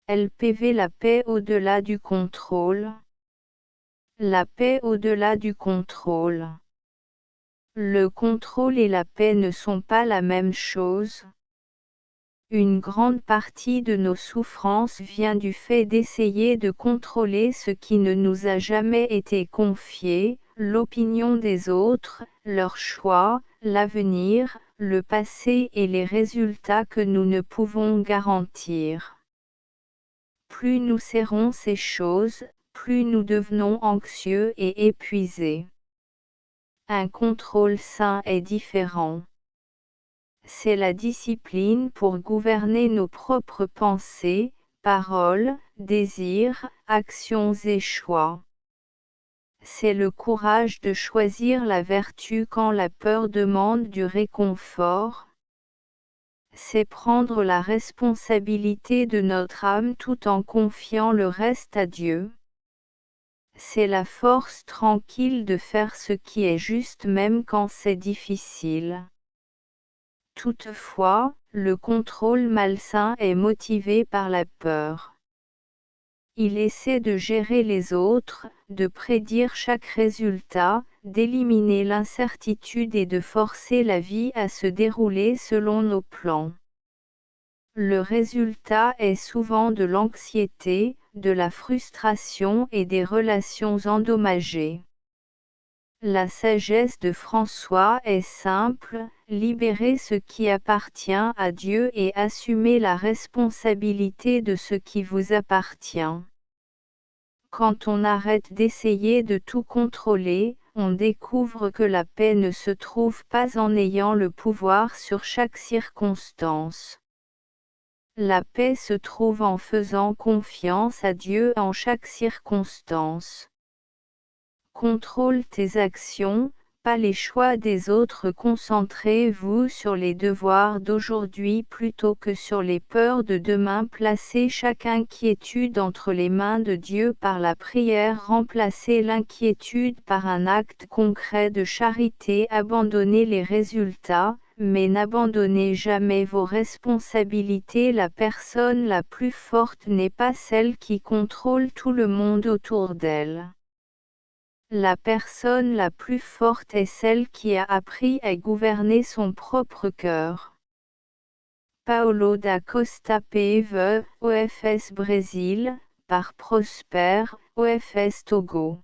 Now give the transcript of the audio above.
LPV. La paix au-delà du contrôle. La paix au-delà du contrôle. Le contrôle et la paix ne sont pas la même chose. Une grande partie de nos souffrances vient du fait d'essayer de contrôler ce qui ne nous a jamais été confié, l'opinion des autres, leurs choix, l'avenir, le passé et les résultats que nous ne pouvons garantir. Plus nous serrons ces choses, plus nous devenons anxieux et épuisés. Un contrôle sain est différent. C'est la discipline pour gouverner nos propres pensées, paroles, désirs, actions et choix. C'est le courage de choisir la vertu quand la peur demande du réconfort. C'est prendre la responsabilité de notre âme tout en confiant le reste à Dieu. C'est la force tranquille de faire ce qui est juste même quand c'est difficile. Toutefois, le contrôle malsain est motivé par la peur. Il essaie de gérer les autres, de prédire chaque résultat, d'éliminer l'incertitude et de forcer la vie à se dérouler selon nos plans. Le résultat est souvent de l'anxiété, de la frustration et des relations endommagées. La sagesse de François est simple, libérez ce qui appartient à Dieu et assumez la responsabilité de ce qui vous appartient. Quand on arrête d'essayer de tout contrôler, on découvre que la paix ne se trouve pas en ayant le pouvoir sur chaque circonstance. La paix se trouve en faisant confiance à Dieu en chaque circonstance. Contrôle tes actions, pas les choix des autres. Concentrez-vous sur les devoirs d'aujourd'hui plutôt que sur les peurs de demain. Placez chaque inquiétude entre les mains de Dieu par la prière. Remplacez l'inquiétude par un acte concret de charité. Abandonnez les résultats, mais n'abandonnez jamais vos responsabilités. La personne la plus forte n'est pas celle qui contrôle tout le monde autour d'elle. La personne la plus forte est celle qui a appris à gouverner son propre cœur. Paulo da Costa PV, OFS Brésil, par Prosper, OFS Togo.